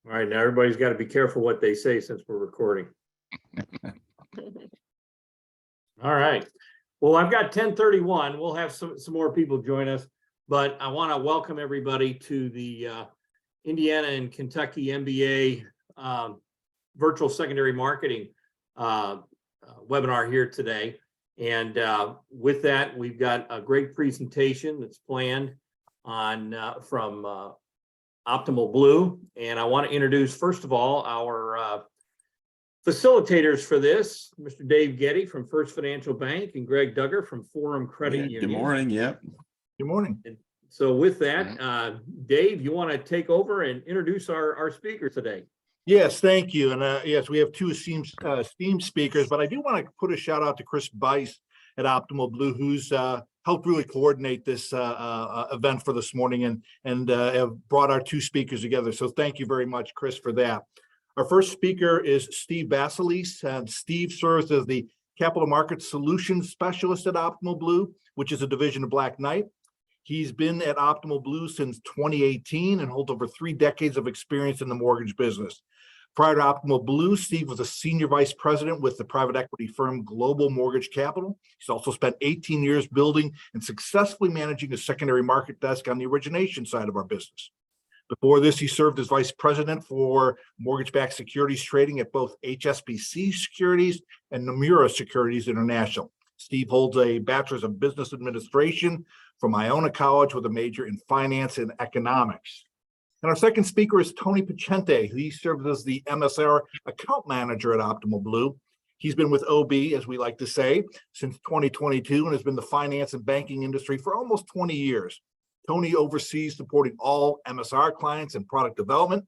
All right, now everybody's got to be careful what they say since we're recording. All right. Well, I've got 10:31. We'll have some more people join us, but I want to welcome everybody to the Indiana and Kentucky MBA virtual secondary marketing webinar here today. And with that, we've got a great presentation that's planned on from Optimal Blue. And I want to introduce, first of all, our facilitators for this, Mr. Dave Getty from First Financial Bank and Greg Duggar from Forum Credit Union. Good morning. Yep. Good morning. And so with that, Dave, you want to take over and introduce our speaker today? Yes, thank you. And yes, we have two esteemed speakers, but I do want to put a shout out to Chris Bice at Optimal Blue, who's helped really coordinate this event for this morning and have brought our two speakers together. So thank you very much, Chris, for that. Our first speaker is Steve Basilis, and Steve serves as the Capital Markets Solutions Specialist at Optimal Blue, which is a division of Black Knight. He's been at Optimal Blue since 2018 and holds over 3 decades of experience in the mortgage business. Prior to Optimal Blue, Steve was a senior vice president with the private equity firm Global Mortgage Capital. He's also spent 18 years building and successfully managing a secondary market desk on the origination side of our business. Before this, he served as vice president for mortgage-backed securities trading at both HSBC Securities and Nomura Securities International. Steve holds a bachelor's of business administration from Iona College with a major in finance and economics. And our second speaker is Tony Picente. He serves as the MSR account manager at Optimal Blue. He's been with OB, as we like to say, since 2022 and has been in the finance and banking industry for almost 20 years. Tony oversees supporting all MSR clients and product development.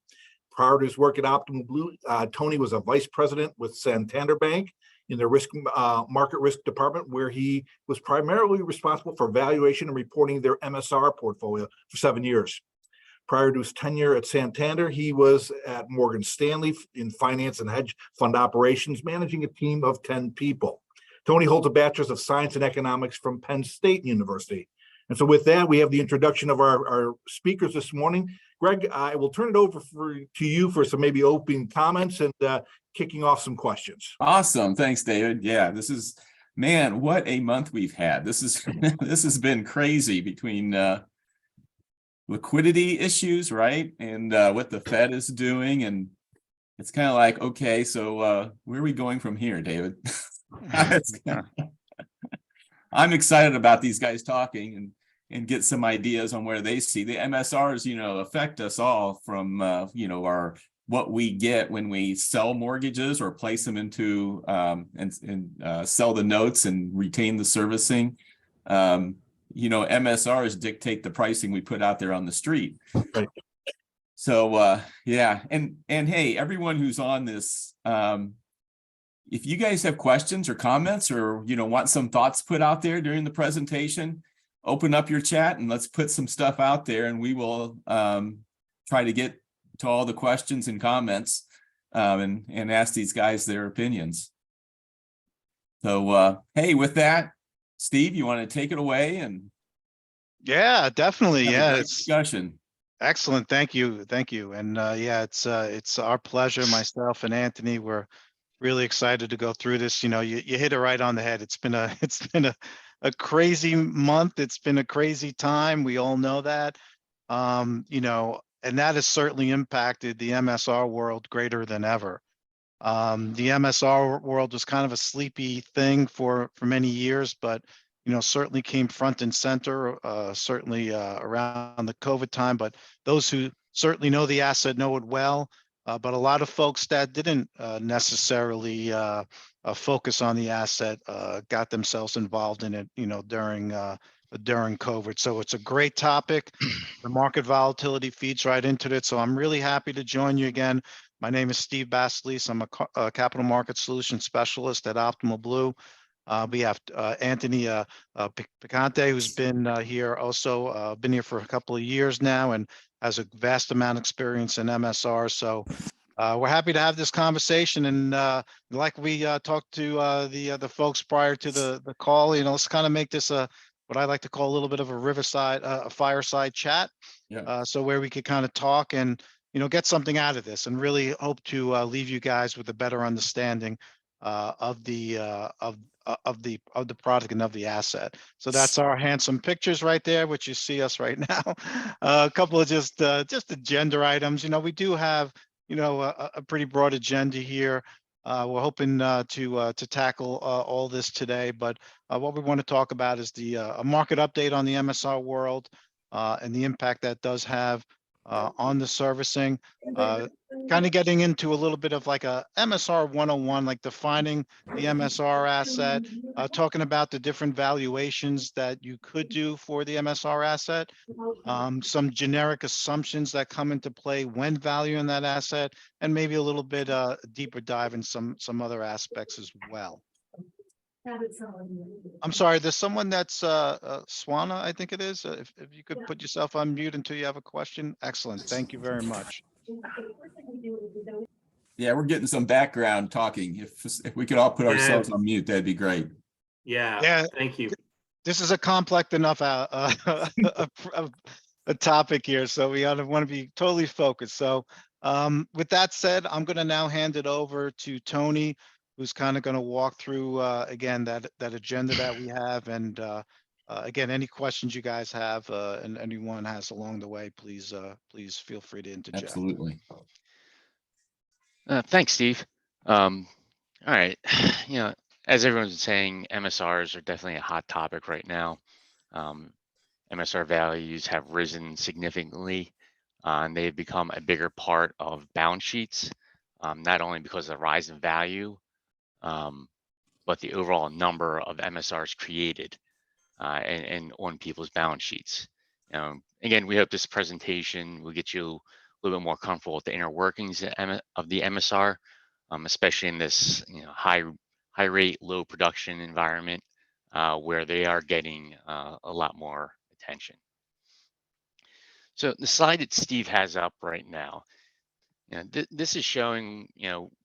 Prior to his work at Optimal Blue, Tony was a vice president with Santander Bank in the market risk department, where he was primarily responsible for valuation and reporting their MSR portfolio for 7 years. Prior to his tenure at Santander, he was at Morgan Stanley in finance and hedge fund operations, managing a team of 10 people. Tony holds a bachelor's of science and economics from Penn State University. And so with that, we have the introduction of our speakers this morning. Greg, I will turn it over to you for some maybe opening comments and kicking off some questions. Awesome. Thanks, David. Yeah, this is, man, what a month we've had. This is this has been crazy between liquidity issues, right? And what the Fed is doing. And it's kind of like, okay, so where are we going from here, David? I'm excited about these guys talking and get some ideas on where they see the MSRs, affect us all from, our what we get when we sell mortgages or place them into and sell the notes and retain the servicing. MSRs dictate the pricing we put out there on the street. Right. So yeah, and hey, everyone who's on this, if you guys have questions or comments or want some thoughts put out there during the presentation, open up your chat and let's put some stuff out there, and we will try to get to all the questions and comments and ask these guys their opinions. So hey, with that, Steve, you want to take it away? And yeah, definitely. Yeah, it's discussion. Excellent. Thank you. And yeah, it's our pleasure. Myself and Anthony, we're really excited to go through this. You hit it right on the head. It's been a crazy month. It's been a crazy time. We all know that. And that has certainly impacted the MSR world greater than ever. The MSR world was kind of a sleepy thing for many years, but certainly came front and center, certainly around the COVID time. But those who certainly know the asset know it well. But a lot of folks that didn't necessarily focus on the asset got themselves involved in it, during COVID. So it's a great topic. The market volatility feeds right into it. So I'm really happy to join you again. My name is Steve Basilis. I'm a capital market solution specialist at Optimal Blue. We have Anthony Picante, who's been here also, been here for a couple of years now and has a vast amount of experience in MSR. So we're happy to have this conversation. And like we talked to the folks prior to the call, let's kind of make this what I like to call a little bit of a fireside chat. Yeah. So where we could kind of talk and get something out of this, and really hope to leave you guys with a better understanding of the product and of the asset. So that's our handsome pictures right there, which you see us right now. A couple of just agenda items. We do have a pretty broad agenda here. We're hoping to tackle all this today, but what we want to talk about is a market update on the MSR world and the impact that does have on the servicing. Kind of getting into a little bit of like a MSR 101, like defining the MSR asset, talking about the different valuations that you could do for the MSR asset, some generic assumptions that come into play when valuing that asset, and maybe a little bit deeper dive in some other aspects as well. I'm sorry, there's someone that's Swana, I think it is. If you could put yourself on mute until you have a question. Excellent. Thank you very much. Yeah, we're getting some background talking. If we could all put ourselves on mute, that'd be great. Yeah, thank you. This is a complex enough a topic here, so we want to be totally focused. So with that said, I'm going to now hand it over to Tony, who's kind of going to walk through again that agenda that we have, and again, any questions you guys have and anyone has along the way, please feel free to interject. Absolutely. Thanks, Steve. All right. As everyone's saying, MSRs are definitely a hot topic right now. MSR values have risen significantly, and they've become a bigger part of balance sheets, not only because of the rise in value, but the overall number of MSRs created and on people's balance sheets. Again, we hope this presentation will get you a little bit more comfortable with the inner workings of the MSR, especially in this high rate, low production environment where they are getting a lot more attention. So the slide that Steve has up right now, this is showing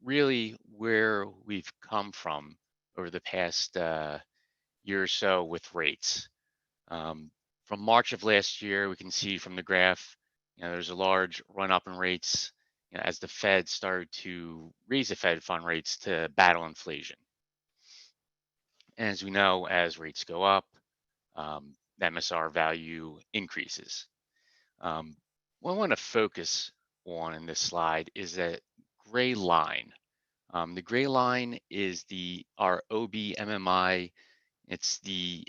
really where we've come from over the past year or so with rates. From March of last year, we can see from the graph, there's a large run up in rates as the Fed started to raise the Fed fund rates to battle inflation. And as we know, as rates go up, the MSR value increases. What I want to focus on in this slide is that gray line. The gray line is our OBMMI. It's the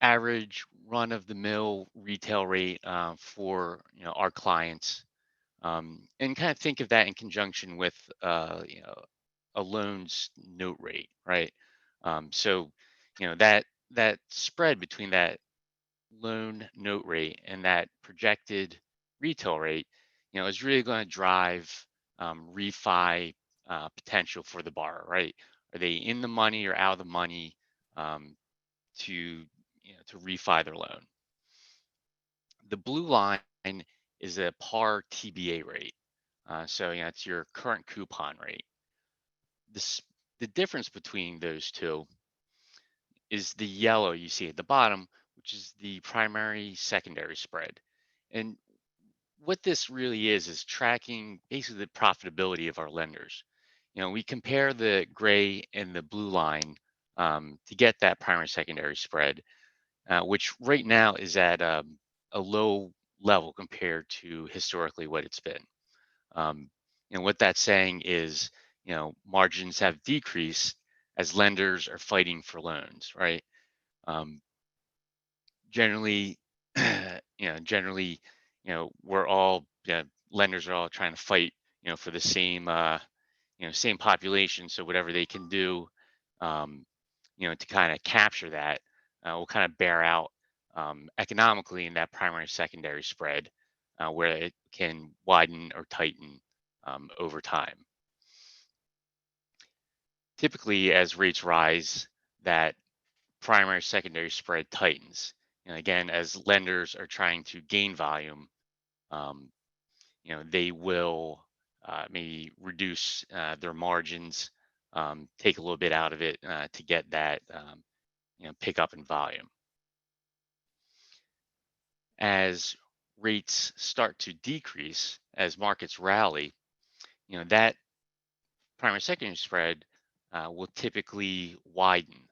average run-of-the-mill retail rate for our clients, and kind of think of that in conjunction with a loan's note rate, right? So that spread between that loan note rate and that projected retail rate, is really going to drive refi potential for the borrower, right? Are they in the money or out of the money to refi their loan? The blue line is a par TBA rate. So it's your current coupon rate. The difference between those two is the yellow you see at the bottom, which is the primary secondary spread. And what this really is tracking basically the profitability of our lenders. We compare the gray and the blue line to get that primary secondary spread, which right now is at a low level compared to historically what it's been. What that's saying is, margins have decreased as lenders are fighting for loans, right? Generally, we're all lenders are all trying to fight, for the same same population. So whatever they can do, to kind of capture that, will kind of bear out economically in that primary secondary spread, where it can widen or tighten over time. Typically, as rates rise, that primary secondary spread tightens. Again, as lenders are trying to gain volume, they will maybe reduce their margins, take a little bit out of it to get that pick up in volume. As rates start to decrease as markets rally, that primary secondary spread will typically widen.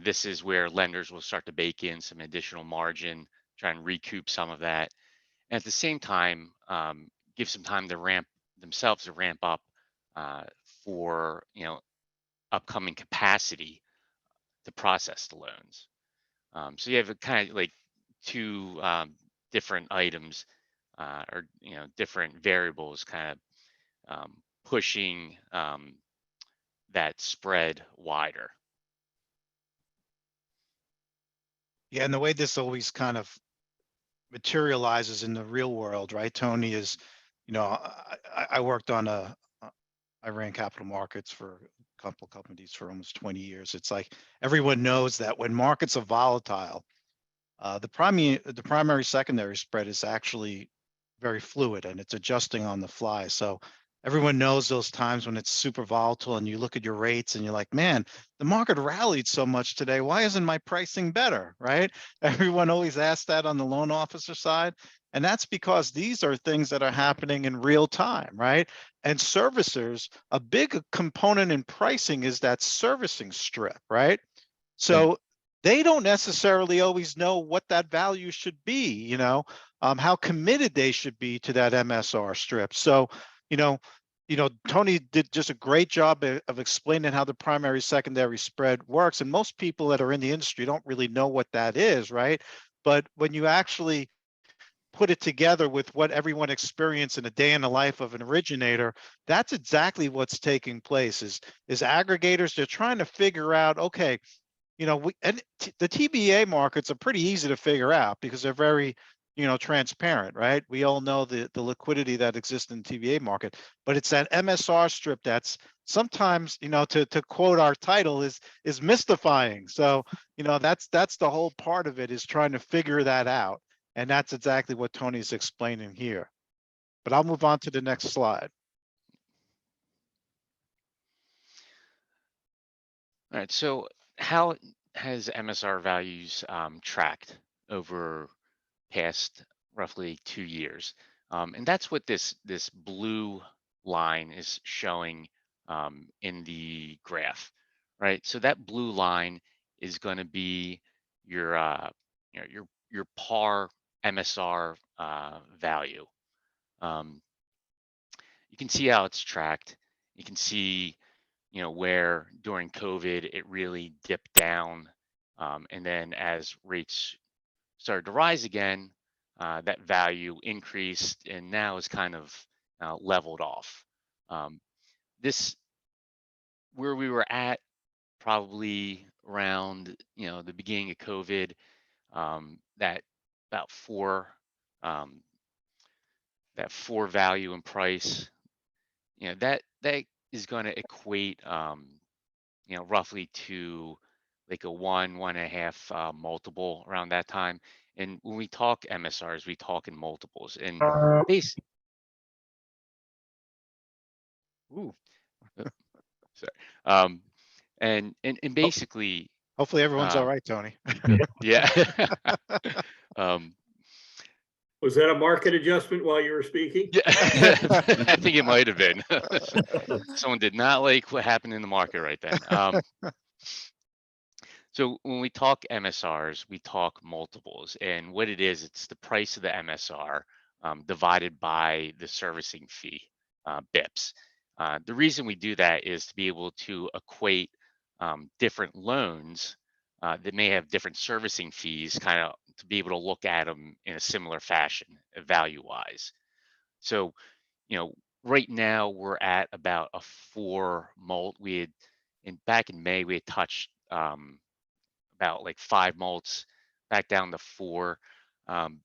This is where lenders will start to bake in some additional margin, try and recoup some of that. And at the same time, give some time to ramp up uh, for upcoming capacity to process the loans. So you have a kind of like two different items or different variables kind of pushing that spread wider. Yeah, and the way this always kind of materializes in the real world, right, Tony, is, I worked on I ran capital markets for a couple companies for almost 20 years. It's like everyone knows that when markets are volatile, the primary secondary spread is actually very fluid and it's adjusting on the fly. So everyone knows those times when it's super volatile and you look at your rates and you're like, man, the market rallied so much today. Why isn't my pricing better? Right? Everyone always asks that on the loan officer side. And that's because these are things that are happening in real time, right? And servicers, a big component in pricing is that servicing strip, right? So they don't necessarily always know what that value should be, how committed they should be to that MSR strip. So, you know, Tony did just a great job of explaining how the primary secondary spread works. And most people that are in the industry don't really know what that is, right? But when you actually put it together with what everyone experienced in a day in the life of an originator, that's exactly what's taking place is aggregators, they're trying to figure out, okay, the TBA markets are pretty easy to figure out because they're very, transparent, right? We all know the liquidity that exists in the TBA market, but it's that MSR strip that's sometimes, to quote our title, is mystifying. So, that's the whole part of it, is trying to figure that out. And that's exactly what Tony's explaining here. But I'll move on to the next slide. All right, so how has MSR values tracked over past roughly 2 years? And that's what this blue line is showing in the graph, right? So that blue line is going to be your your par MSR value. You can see how it's tracked. You can see where during COVID it really dipped down. And then as rates started to rise again, that value increased and now is kind of leveled off. This, where we were at probably around, the beginning of COVID, that about um, that four value and price, that is going to equate, roughly to like a 1.5 multiple around that time. And when we talk MSRs, we talk in multiples. And base, ooh, sorry. And basically, Hopefully everyone's all um, right, Tony. yeah. um, Was that a market adjustment while you were speaking? yeah, I think it might have been. Someone did not like what happened in the market right then. So when we talk MSRs, we talk multiples, and what it is, it's the price of the MSR divided by the servicing fee, BIPs. The reason we do that is to be able to equate different loans that may have different servicing fees, kind of to be able to look at them in a similar fashion, value-wise. So, you know, right now we're at about a 4 mult. We had back in May we had touched about like 5 mults, back down to 4. Um,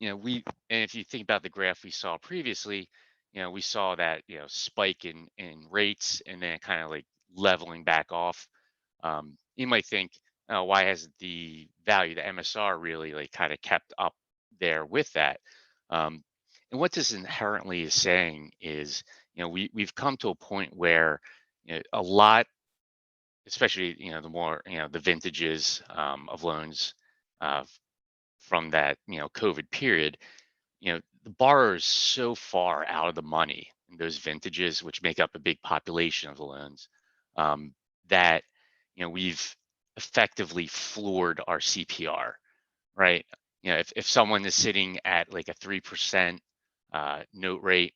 and if you think about the graph we saw previously, we saw that spike in rates and then kind of like leveling back off. You might think, oh, why hasn't the value, the MSR, really like kind of kept up there with that? And what this inherently is saying is, we've come to a point where a lot, especially the more the vintages of loans uh, from that, COVID period, the borrower is so far out of the money in those vintages, which make up a big population of the loans, that, we've effectively floored our CPR, right? If someone is sitting at like a 3% note rate,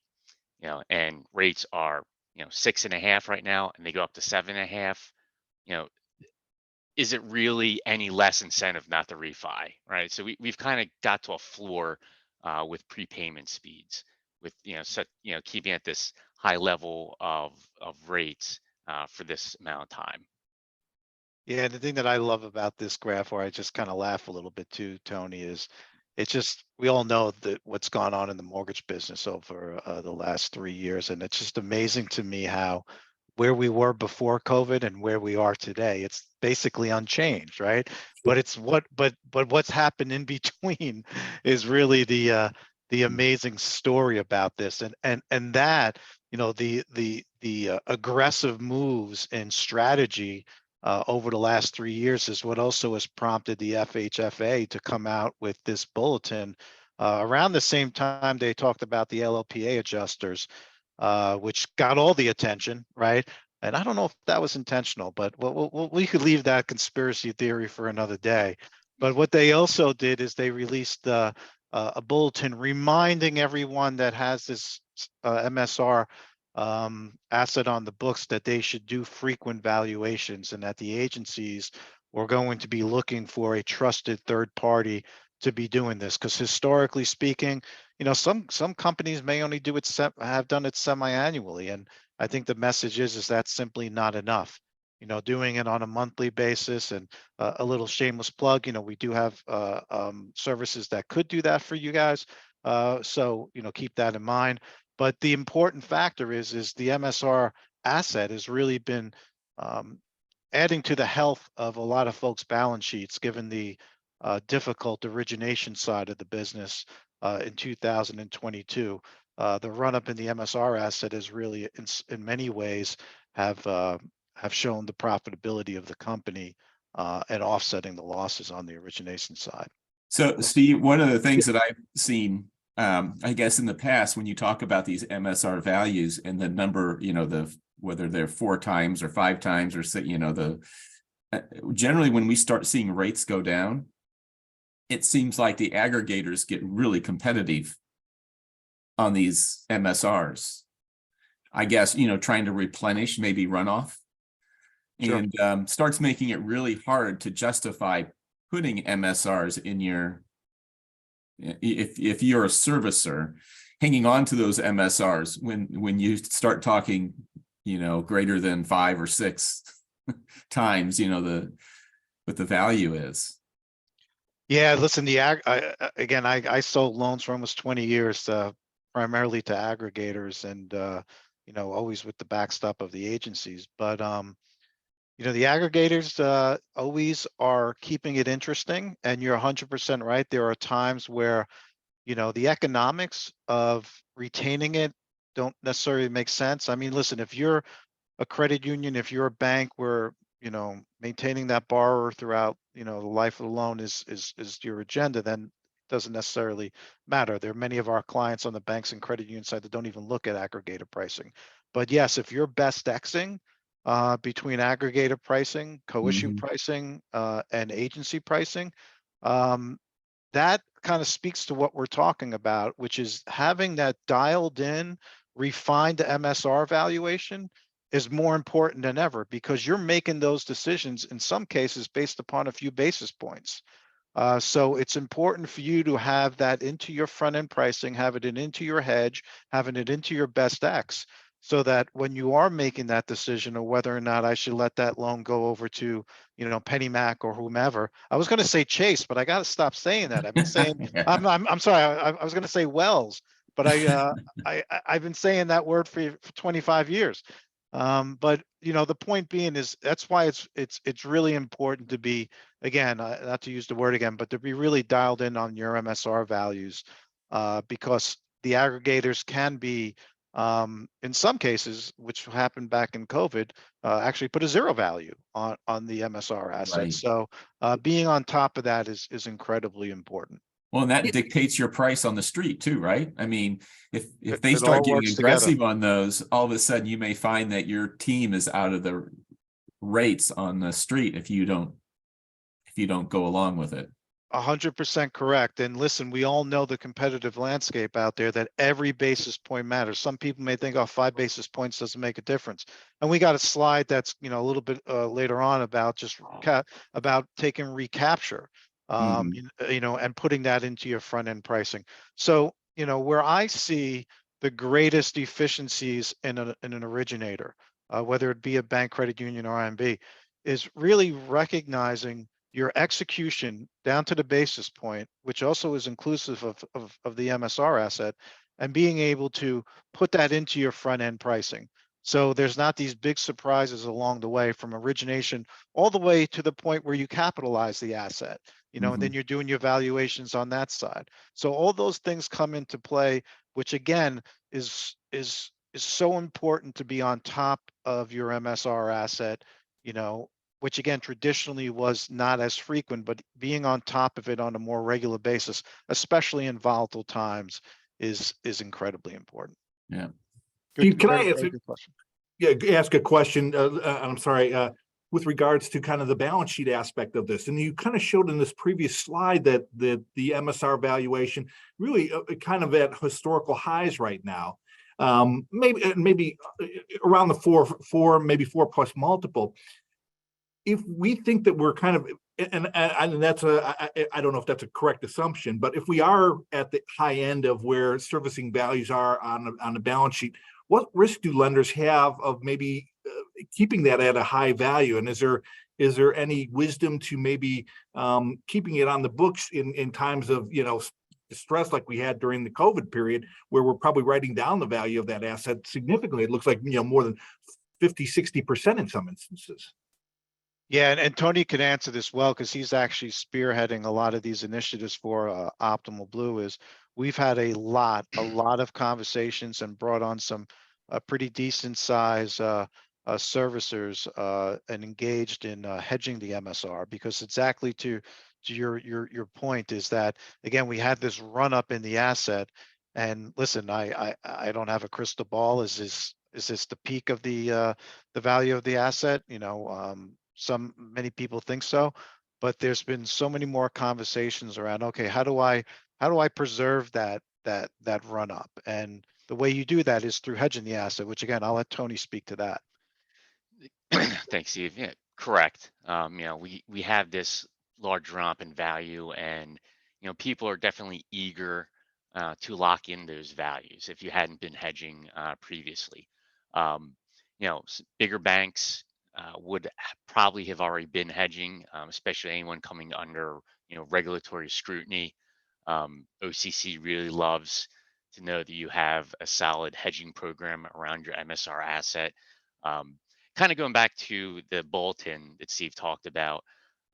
and rates are, 6.5 right now, and they go up to 7.5, you know, is it really any less incentive not to refi, right? So we've kind of got to a floor with prepayment speeds, with keeping at this high level of rates for this amount of time. Yeah, the thing that I love about this graph, where I just kind of laugh a little bit too, Tony, is it's just, we all know that what's gone on in the mortgage business over the last 3 years, and it's just amazing to me how where we were before COVID and where we are today, it's basically unchanged, right? But it's but what's happened in between is really the amazing story about this, and that, the aggressive moves in strategy over the last 3 years is what also has prompted the FHFA to come out with this bulletin around the same time they talked about the LLPA adjusters, which got all the attention, right? And I don't know if that was intentional, but we could leave that conspiracy theory for another day. But what they also did is they released a bulletin reminding everyone that has this MSR asset on the books that they should do frequent valuations, and that the agencies were going to be looking for a trusted third party to be doing this. Because historically speaking, some companies may only do it have done it semi-annually, and I think the message is that's simply not enough. Doing it on a monthly basis, and a little shameless plug, we do have services that could do that for you guys. So keep that in mind. But the important factor is the MSR asset has really been adding to the health of a lot of folks' balance sheets, given the difficult origination side of the business in 2022. The run up in the MSR asset is really, in many ways, have shown the profitability of the company and offsetting the losses on the origination side. So, Steve, one of the things that I've seen, I guess in the past, when you talk about these MSR values and the number, whether they're 4 times or 5 times or generally when we start seeing rates go down, it seems like the aggregators get really competitive on these MSRs. I guess, trying to replenish maybe runoff. Sure. And starts making it really hard to justify putting MSRs in your, if you're a servicer, hanging on to those MSRs when you start talking, greater than 5 or 6 times, what the value is. Yeah, listen, I sold loans for almost 20 years, primarily to aggregators, and always with the backstop of the agencies. But the aggregators always are keeping it interesting, and you're 100% right. There are times where the economics of retaining it don't necessarily make sense. I mean, listen, if you're a credit union, if you're a bank where maintaining that borrower throughout the life of the loan is your agenda, then it doesn't necessarily matter. There are many of our clients on the banks and credit union side that don't even look at aggregator pricing. But yes, if you're best Xing between aggregator pricing, co-issue pricing, and agency pricing, that kind of speaks to what we're talking about, which is having that dialed in, refined MSR valuation is more important than ever, because you're making those decisions in some cases based upon a few basis points. So it's important for you to have that into your front end pricing, having it into your hedge, having it into your best X, so that when you are making that decision of whether or not I should let that loan go over to, PennyMac or whomever. I was going to say Chase, but I got to stop saying that. I've been saying, Yeah. I'm sorry, I was going to say Wells, but I've been saying that word for 25 years. But the point being is that's why it's really important to be, again, not to use the word again, but to be really dialed in on your MSR values, because the aggregators can be in some cases, which happened back in COVID, actually put a zero value on the MSR asset. Right. So being on top of that is incredibly important. Well, and that dictates your price on the street too, right? I mean, if they It start all getting works together. aggressive on those, all of a sudden you may find that your team is out of the rates on the street if you don't go along with it. 100% correct. And listen, we all know the competitive landscape out there, that every basis point matters. Some people may think, oh, 5 basis points doesn't make a difference. And we got a slide that's, a little bit later on about just about taking recapture, and putting that into your front end pricing. So, where I see the greatest efficiencies in an originator, whether it be a bank, credit union, or IMB, is really recognizing your execution down to the basis point, which also is inclusive of the MSR asset, and being able to put that into your front end pricing. So there's not these big surprises along the way from origination all the way to the point where you capitalize the asset, and then you're doing your valuations on that side. So all those things come into play, which again is so important to be on top of your MSR asset, which again traditionally was not as frequent, but being on top of it on a more regular basis, especially in volatile times, is incredibly important. Yeah. Steve, can I Very ask good question. ask a question? I'm sorry, with regards to kind of the balance sheet aspect of this, and you kind of showed in this previous slide that the MSR valuation really kind of at historical highs right now. Maybe around the four, maybe 4+ multiple. If we think that we're kind of, and that's I don't know if that's a correct assumption, but if we are at the high end of where servicing values are on the balance sheet, what risk do lenders have of maybe keeping that at a high value? And is there any wisdom to maybe keeping it on the books in times of stress like we had during the COVID period, where we're probably writing down the value of that asset significantly? It looks like more than 50-60% in some instances. Yeah, and Tony can answer this well, because he's actually spearheading a lot of these initiatives for Optimal Blue. Is we've had a lot of conversations and brought on some pretty decent size servicers and engaged in hedging the MSR, because exactly to your point is that, again, we had this run up in the asset, and listen, I don't have a crystal ball. Is this the peak of the value of the asset? Many people think so, but there's been so many more conversations around, okay, how do I preserve that run up? And the way you do that is through hedging the asset, which again, I'll let Tony speak to that. Thanks, Steve. Yeah, correct. We have this large drop in value, and people are definitely eager to lock in those values if you hadn't been hedging previously. Bigger banks would probably have already been hedging, especially anyone coming under regulatory scrutiny. OCC really loves to know that you have a solid hedging program around your MSR asset. Kind of going back to the bulletin that Steve talked about,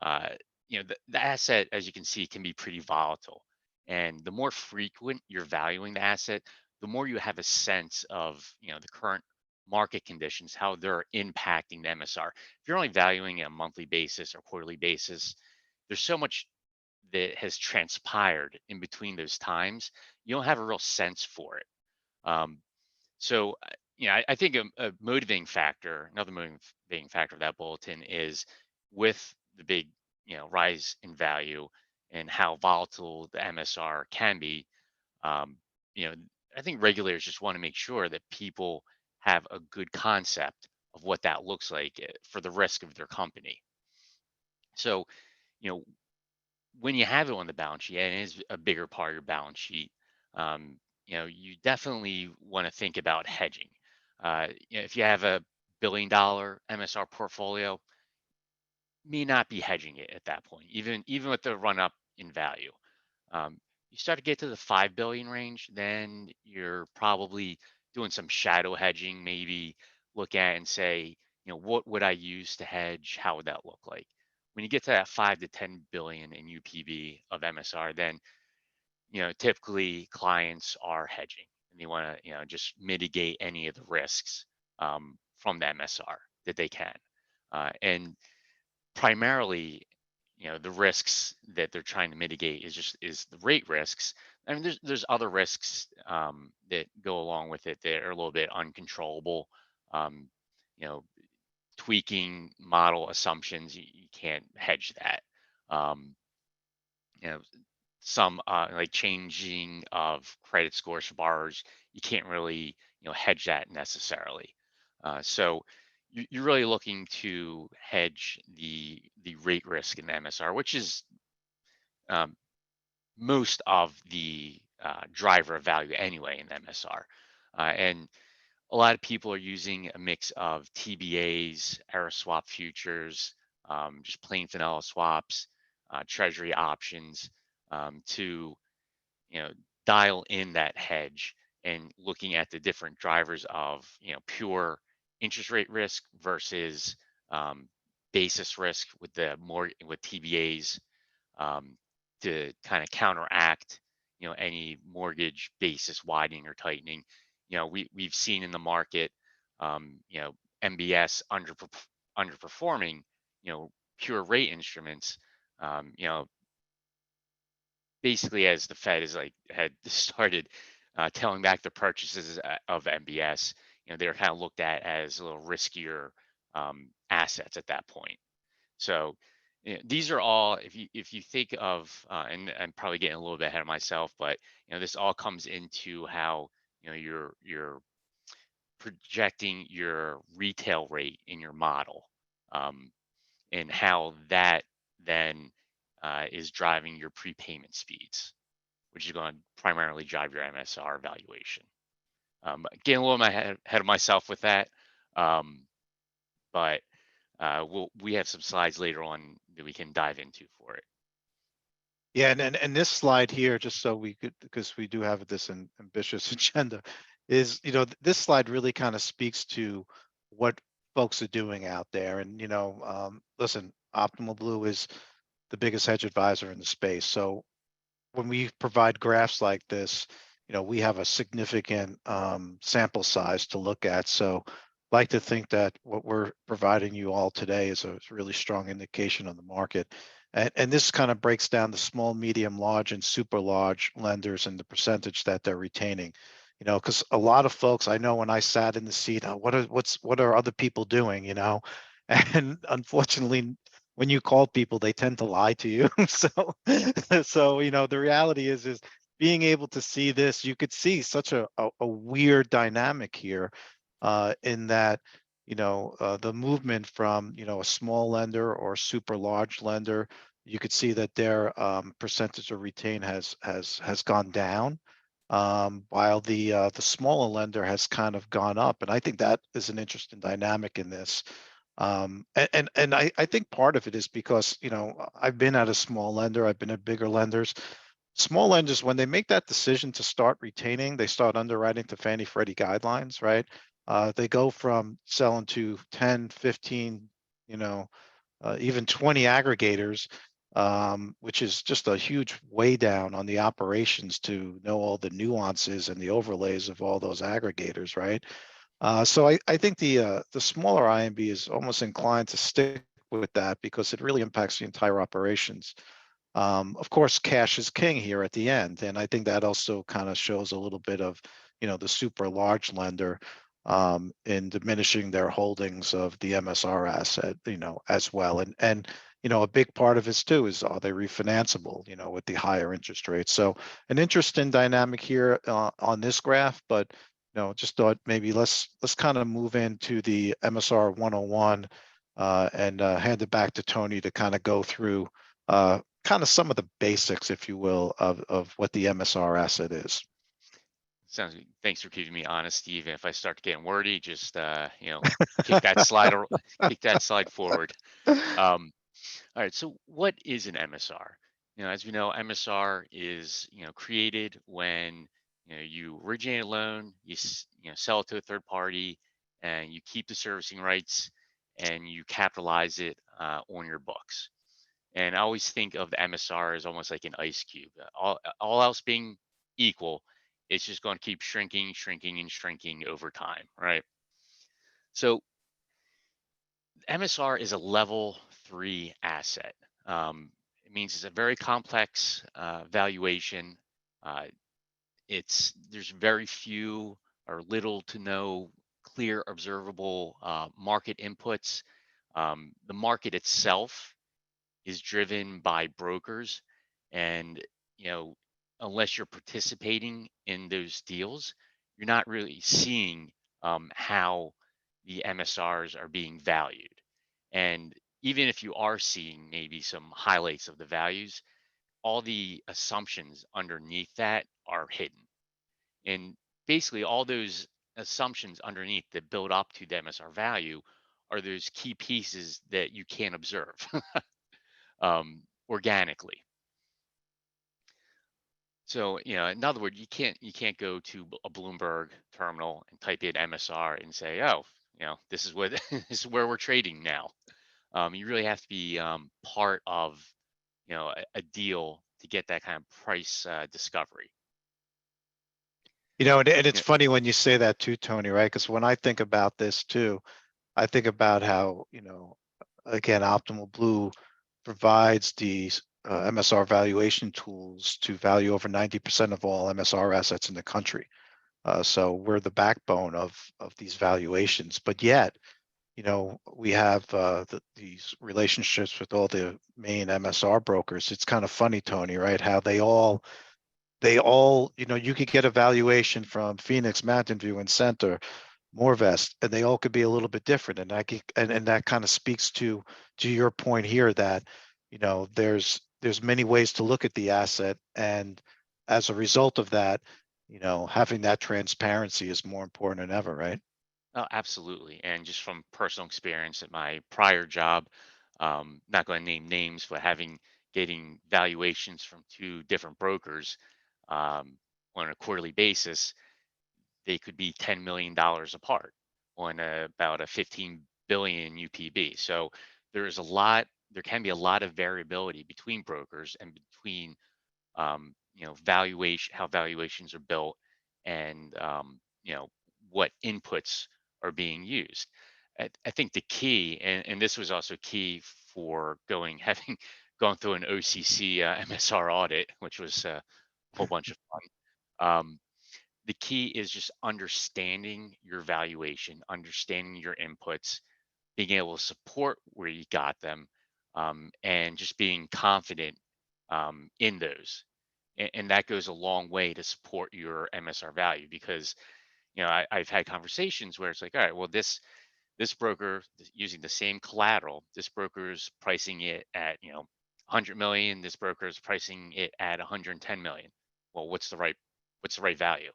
the asset, as you can see, can be pretty volatile. And the more frequent you're valuing the asset, the more you have a sense of the current market conditions, how they're impacting the MSR. If you're only valuing it on a monthly basis or quarterly basis, there's so much that has transpired in between those times, you don't have a real sense for it. So, I think a motivating factor, another motivating factor of that bulletin is with the big, rise in value and how volatile the MSR can be. I think regulators just want to make sure that people have a good concept of what that looks like for the risk of their company. So, you know, when you have it on the balance sheet, and it is a bigger part of your balance sheet, you definitely want to think about hedging. If you have $1 billion MSR portfolio, may not be hedging it at that point, even with the run up in value. You start to get to the 5 billion range, then you're probably doing some shadow hedging, maybe look at and say, what would I use to hedge? How would that look like? When you get to that 5 to 10 billion in UPB of MSR, then typically clients are hedging. and they want to, just mitigate any of the risks from the MSR that they can. And primarily, the risks that they're trying to mitigate is the rate risks. I mean, there's other risks that go along with it that are a little bit uncontrollable. Um, you know, tweaking model assumptions, you can't hedge that. Um, you know, some like changing of credit scores for borrowers, you can't really hedge that necessarily. So you're really looking to hedge the rate risk in the MSR, which is um, most of the driver of value anyway in the MSR. And a lot of people are using a mix of TBAs, error swap futures, just plain vanilla swaps, treasury options to you know dial in that hedge and looking at the different drivers of pure interest rate risk versus basis risk with with TBAs um, to kind of counteract any mortgage basis widening or tightening. We've seen in the market MBS underperforming pure rate instruments. You know, basically as the Fed is had started tailing back the purchases of MBS, they're kind of looked at as a little riskier assets at that point. So these are all, if you think of, and I'm probably getting a little bit ahead of myself, but this all comes into how you're projecting your retail rate in your model, um, and how that then is driving your prepayment speeds, which is going to primarily drive your MSR valuation. Getting a little ahead of myself with that, but we have some slides later on that we can dive into for it. Yeah, and this slide here, just so we could, because we do have this ambitious agenda, is this slide really kind of speaks to what folks are doing out there. And listen, Optimal Blue is the biggest hedge advisor in the space. So when we provide graphs like this, we have a significant sample size to look at. So I'd like to think that what we're providing you all today is a really strong indication of the market. And this kind of breaks down the small, medium, large, and super large lenders and the percentage that they're retaining. Because a lot of folks, I know when I sat in the seat, what are other people doing? And unfortunately, when you call people, they tend to lie to you. So the reality is being able to see this, you could see such a weird dynamic here, in that the movement from a small lender or super large lender, you could see that their percentage of retain has gone down, while the smaller lender has kind of gone up. And I think that is an interesting dynamic in this. And I think part of it is because I've been at a small lender, I've been at bigger lenders. Small lenders, when they make that decision to start retaining, they start underwriting to Fannie Freddie guidelines, right? They go from selling to 10, 15, even 20 aggregators, which is just a huge way down on the operations to know all the nuances and the overlays of all those aggregators, right? So I think the smaller IMB is almost inclined to stick with that because it really impacts the entire operations. Of course, cash is king here at the end, and I think that also kind of shows a little bit of the super large lender in diminishing their holdings of the MSR asset, as well. And a big part of this too is, are they refinanceable, with the higher interest rates? So an interesting dynamic here on this graph, but just thought maybe let's kind of move into the MSR 101 and hand it back to Tony to kind of go through kind of some of the basics, if you will, of what the MSR asset is. Sounds good. Thanks for keeping me honest, Steve. And if I start getting wordy, just kick that slide or kick that slide forward. All right. So what is an MSR? As we know, MSR is created when you originate a loan, you sell it to a third party, and you keep the servicing rights, and you capitalize it on your books. And I always think of the MSR as almost like an ice cube. All else being equal, it's just going to keep shrinking, shrinking, and shrinking over time, right? So MSR is a level 3 asset. It means it's a very complex valuation. Uh, there's very few or little to no clear observable market inputs. The market itself is driven by brokers, and you know, unless you're participating in those deals, you're not really seeing how the MSRs are being valued. And even if you are seeing maybe some highlights of the values, all the assumptions underneath that are hidden. And basically, all those assumptions underneath that build up to the MSR value are those key pieces that you can't observe organically. So, you know, in other words, you can't go to a Bloomberg terminal and type in MSR and say, oh, you know, this is what this is where we're trading now. You really have to be part of, you know, a deal to get that kind of price discovery. You know, and it's Yeah. funny when you say that too, Tony, right? Because when I think about this too, I think about how, you know, again, Optimal Blue provides these MSR valuation tools to value over 90% of all MSR assets in the country. So we're the backbone of these valuations, but yet, you know, we have these relationships with all the main MSR brokers. It's kind of funny, Tony, right? How they all, you know, you could get a valuation from Phoenix, Mountain View, and Center, Morvest, and they all could be a little bit different. And and that kind of speaks to your point here that, you know, there's many ways to look at the asset, and as a result of that, you know, having that transparency is more important than ever, right? Oh, absolutely. And just from personal experience at my prior job, not going to name names, but getting valuations from two different brokers um, on a quarterly basis, they could be $10 million apart on about a 15 billion UPB. So there can be a lot of variability between brokers and between, you know, how valuations are built, and, you know, what inputs are being used. I think the key, and this was also key for having gone through an OCC MSR audit, which was a whole bunch of fun. The key is just understanding your valuation, understanding your inputs, being able to support where you got them, and just being confident in those. And that goes a long way to support your MSR value, because, you know, I've had conversations where it's like, all right, well, this broker using the same collateral, this broker is pricing it at, you know, 100 million. This broker is pricing it at 110 million. Well, what's the right value?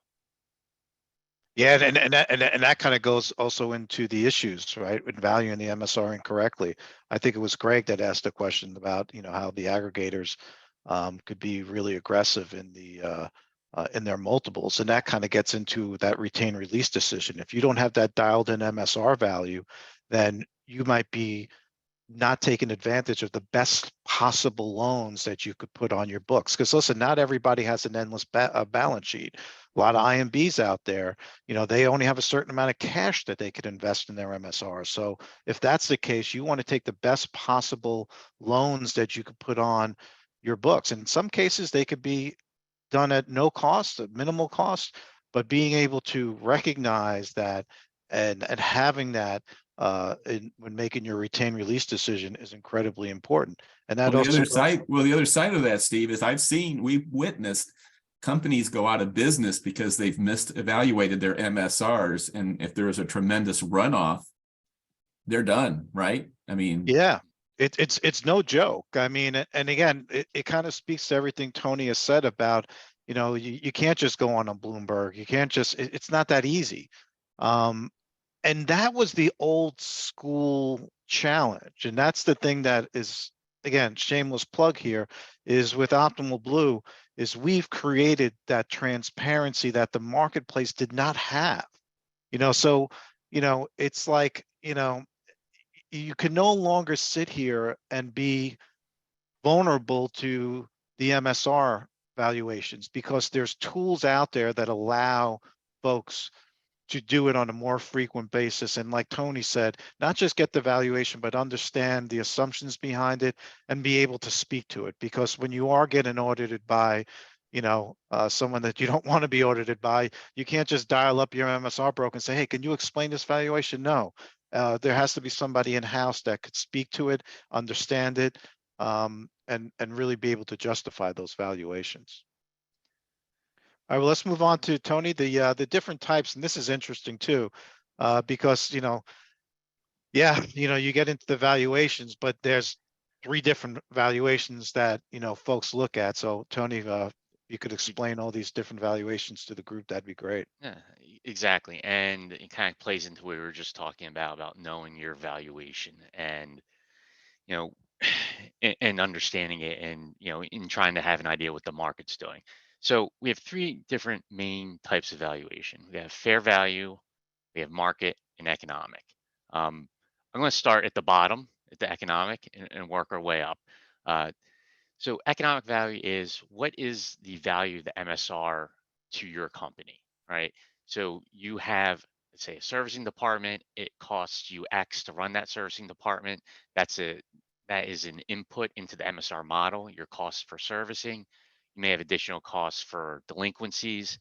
Yeah, and that kind of goes also into the issues, right, with valuing the MSR incorrectly. I think it was Greg that asked a question about, you know, how the aggregators could be really aggressive in their multiples, and that kind of gets into that retain release decision. If you don't have that dialed in MSR value, then you might be not taking advantage of the best possible loans that you could put on your books. Because listen, not everybody has an endless balance sheet. A lot of IMBs out there, you know, they only have a certain amount of cash that they could invest in their MSR. So if that's the case, you want to take the best possible loans that you could put on your books. And in some cases, they could be done at no cost, at minimal cost, but being able to recognize that and having that when making your retain release decision is incredibly important. And that Well, also the other side of that, Steve, is we've witnessed companies go out of business because they've misevaluated their MSRs. And if there is a tremendous runoff, they're done, right? I mean, yeah, it's no joke. I mean, and again, it kind of speaks to everything Tony has said about, you know, you can't just go on a Bloomberg. You can't just, it's not that easy. And that was the old school challenge. And that's the thing that is, again, shameless plug here, is with Optimal Blue, is we've created that transparency that the marketplace did not have. You know, so, you know, it's like, you know, you can no longer sit here and be vulnerable to the MSR valuations, because there's tools out there that allow folks to do it on a more frequent basis. And like Tony said, not just get the valuation, but understand the assumptions behind it and be able to speak to it. Because when you are getting audited by, someone that you don't want to be audited by, you can't just dial up your MSR broker and say, hey, can you explain this valuation? No, there has to be somebody in-house that could speak to it, understand it, and really be able to justify those valuations. All right, well, let's move on to Tony, the different types, and this is interesting too, because you get into the valuations, but there's 3 different valuations that folks look at. So Tony, you could explain all these different valuations to the group, that'd be great. Yeah, exactly. And it kind of plays into what we were just talking about knowing your valuation and, you know, and understanding it and, in trying to have an idea what the market's doing. So we have 3 different main types of valuation. We have fair value, we have market, and economic. I'm going to start at the bottom, at the economic, and work our way up. Uh, so economic value is what is the value of the MSR to your company, right? So you have, let's say, a servicing department. It costs you X to run that servicing department. That is an input into the MSR model. Your costs for servicing. You may have additional costs for delinquencies.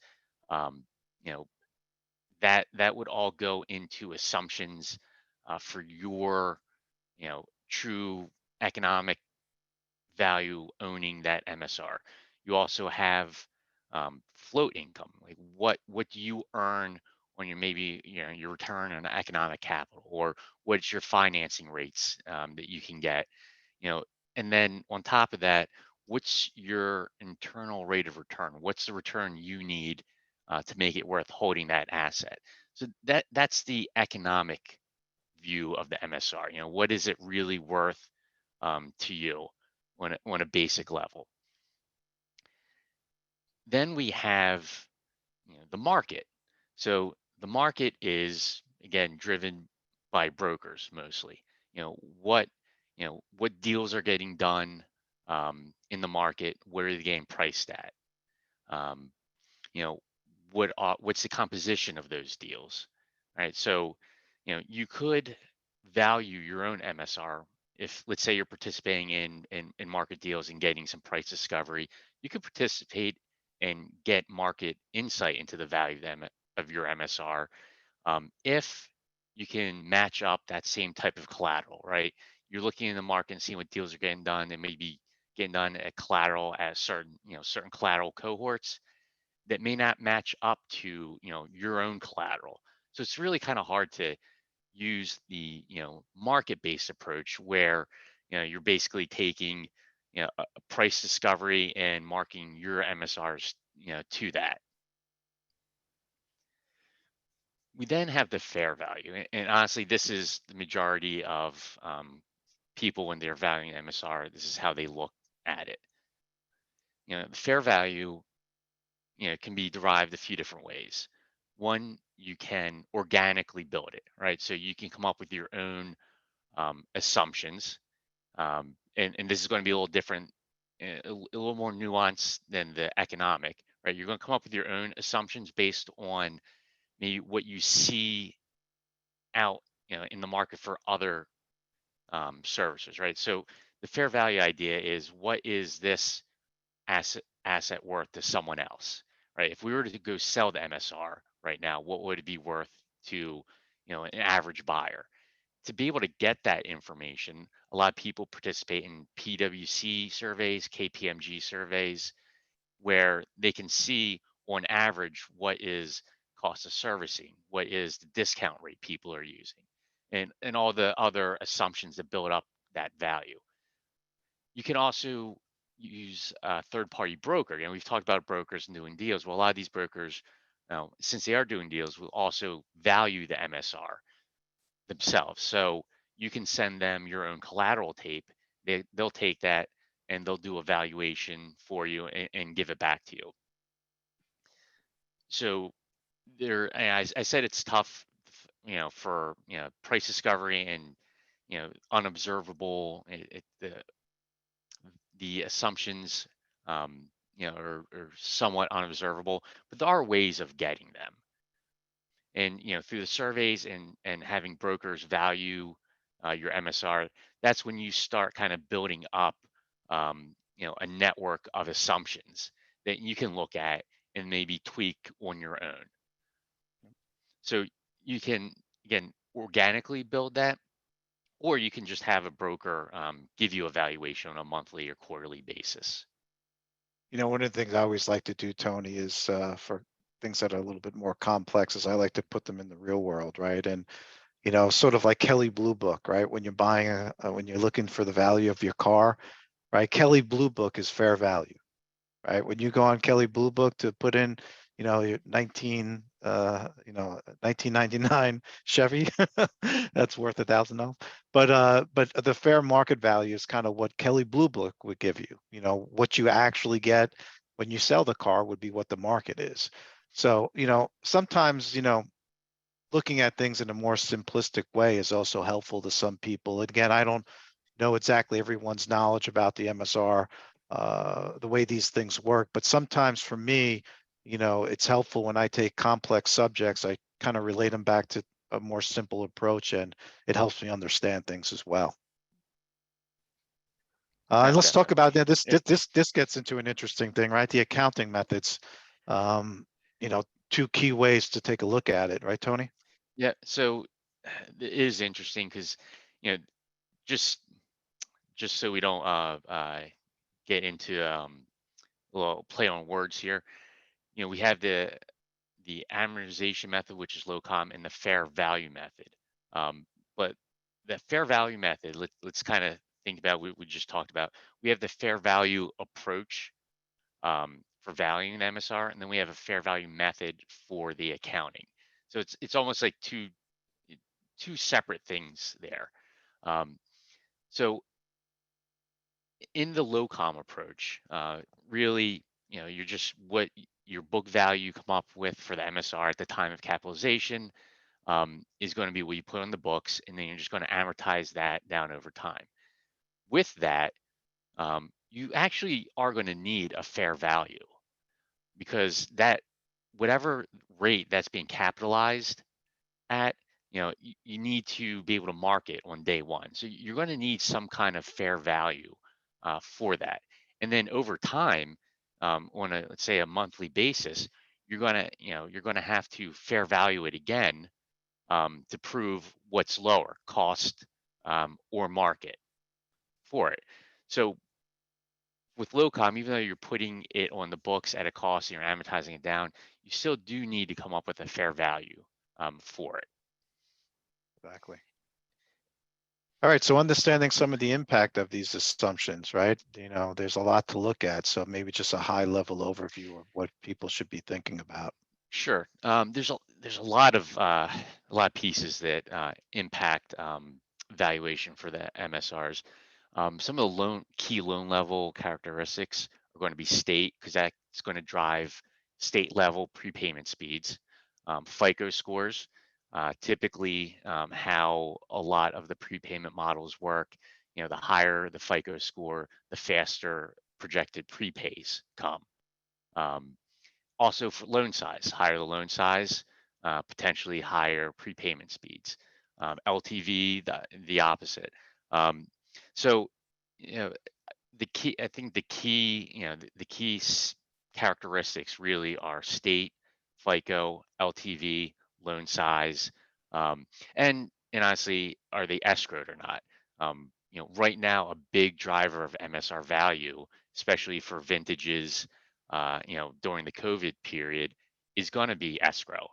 Um, you know that would all go into assumptions for your true economic value owning that MSR. You also have float income. Like what do you earn on your return on economic capital, or what's your financing rates that you can get, you know, and then on top of that, what's your internal rate of return? What's the return you need to make it worth holding that asset? So that's the economic view of the MSR. What is it really worth to you on a basic level? Then we have the market. So the market is again driven by brokers mostly. What what deals are getting done in the market? Where are they getting priced at? Um, you know what's the composition of those deals, right? So you could value your own MSR. If, let's say, you're participating in market deals and getting some price discovery, you could participate and get market insight into the value of your MSR, if you can match up that same type of collateral, right? You're looking in the market and seeing what deals are getting done, and maybe getting done at collateral at certain collateral cohorts that may not match up to your own collateral. So it's really kind of hard to use the market based approach where you're basically taking a price discovery and marking your MSRs to that. We then have the fair value, and honestly this is the majority of people when they're valuing MSR. This is how they look at it. The fair value can be derived a few different ways. One, you can organically build it, right? So you can come up with your own assumptions, and this is going to be a little different, a little more nuanced than the economic, right? You're going to come up with your own assumptions based on maybe what you see out, in the market for other services, right? So the fair value idea is, what is this asset worth to someone else, right? If we were to go sell the MSR right now, what would it be worth to an average buyer? To be able to get that information, a lot of people participate in PwC surveys, KPMG surveys, where they can see on average what is cost of servicing, what is the discount rate people are using, and all the other assumptions that build up that value. You can also use a third-party broker. We've talked about brokers and doing deals. Well, a lot of these brokers, since they are doing deals, will also value the MSR themselves. So you can send them your own collateral tape. They'll take that and they'll do a valuation for you and give it back to you. So as I said, it's tough, for price discovery and unobservable. The assumptions or somewhat unobservable, but there are ways of getting them. And through the surveys and having brokers value your MSR, that's when you start kind of building up a network of assumptions that you can look at and maybe tweak on your own. So you can, again, organically build that, or you can just have a broker give you a valuation on a monthly or quarterly basis. One of the things I always like to do, Tony, is for things that are a little bit more complex, is I like to put them in the real world, right? And sort of like Kelley Blue Book, right? When you're buying when you're looking for the value of your car, right? Kelley Blue Book is fair value, right? When you go on Kelley Blue Book to put in, your 1999 Chevy, that's worth $1,000. But the fair market value is kind of what Kelley Blue Book would give you. What you actually get when you sell the car would be what the market is. So, sometimes, looking at things in a more simplistic way is also helpful to some people. Again, I don't know exactly everyone's knowledge about the MSR, the way these things work, but sometimes for me, it's helpful when I take complex subjects, I kind of relate them back to a more simple approach, and it helps me understand things as well. And let's talk about that. This gets into an interesting thing, right? The accounting methods. Two key ways to take a look at it, right, Tony? Yeah, so it is interesting because just so we don't get into a little play on words here, we have the amortization method, which is low com, and the fair value method. But the fair value method, let's kind of think about what we just talked about. We have the fair value approach for valuing the MSR, and then we have a fair value method for the accounting. So it's almost like two separate things there. So in the low com approach, really, you're just what your book value come up with for the MSR at the time of capitalization is going to be what you put on the books, and then you're just going to amortize that down over time. With that, you actually are going to need a fair value, because that whatever rate that's being capitalized at, you need to be able to market on day one. So you're going to need some kind of fair value for that. And then over time, on a, let's say, a monthly basis, you're going to have to fair value it again to prove what's lower, cost or market for it. So with low com, even though you're putting it on the books at a cost and you're amortizing it down, you still do need to come up with a fair value for it. Exactly. All right, so understanding some of the impact of these assumptions, right? There's a lot to look at, so maybe just a high level overview of what people should be thinking about. Sure. There's a lot of pieces that impact valuation for the MSRs. Some of the key loan level characteristics are going to be state, because that's going to drive state level prepayment speeds. FICO scores, typically how a lot of the prepayment models work. The higher the FICO score, the faster projected prepays come. Also for loan size, higher the loan size, potentially higher prepayment speeds. LTV, the opposite. So, I think the key, the key characteristics really are state, FICO, LTV, loan size, and honestly, are they escrowed or not? Right now, a big driver of MSR value, especially for vintages, during the COVID period, is going to be escrow.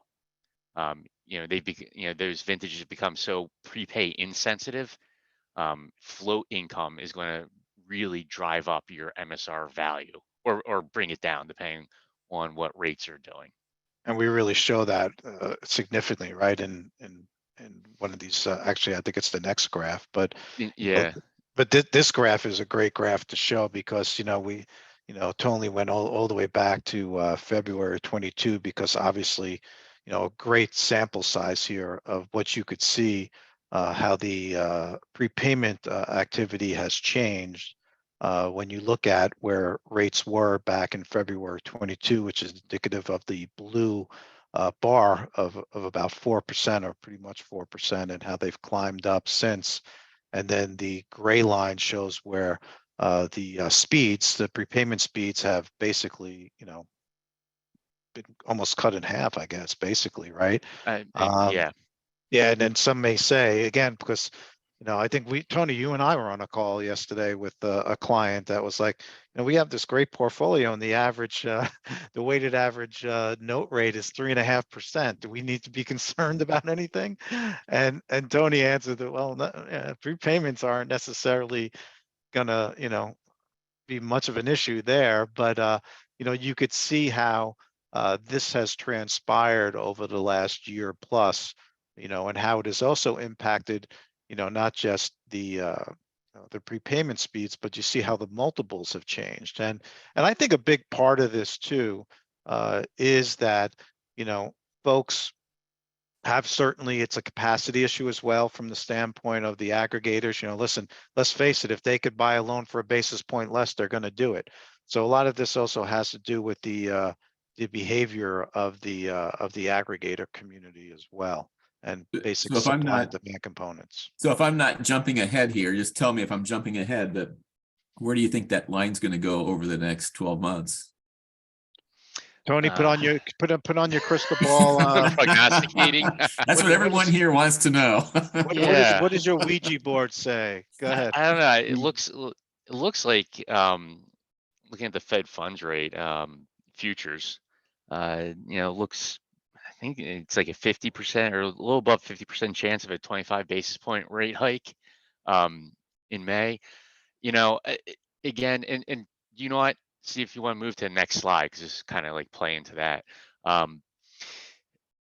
Those vintages have become so prepay insensitive. Float income is going to really drive up your MSR value or bring it down, depending on what rates are doing. And we really show that significantly, right? In one of these, actually, I think it's the next graph, but Yeah. But this graph is a great graph to show, because we Tony went all the way back to February 22, because obviously a great sample size here of what you could see how the prepayment activity has changed when you look at where rates were back in February 22, which is indicative of the blue bar of about 4% or pretty much 4%, and how they've climbed up since. And then the gray line shows where the speeds, the prepayment speeds have basically, been almost cut in half, I guess, basically, right? Yeah. Yeah, and then some may say, again, because, I think Tony, you and I were on a call yesterday with a client that was like, we have this great portfolio and the average, the weighted average note rate is 3.5%. Do we need to be concerned about anything? And Tony answered that, well, no, prepayments aren't necessarily gonna, be much of an issue there, but you could see how this has transpired over the last year plus, and how it has also impacted, not just the prepayment speeds, but you see how the multiples have changed. And I think a big part of this too is that, folks have certainly, it's a capacity issue as well from the standpoint of the aggregators. Listen, let's face it, if they could buy a loan for a basis point less, they're going to do it. So a lot of this also has to do with the behavior of the aggregator community as well, and basic So if I'm supply and not, demand components. so if I'm not jumping ahead here, just tell me if I'm jumping ahead, but where do you think that line's going to go over the next 12 months? Tony, put on your crystal ball. Prognosticating. That's what everyone here wants to know. What does your Ouija board say? Go ahead. I don't know. It looks like looking at the Fed funds rate futures, looks, I think it's like a 50% or a little above 50% chance of a 25 basis point rate hike in May. Again, and you know what? See if you want to move to the next slide, because it's kind of like play into that.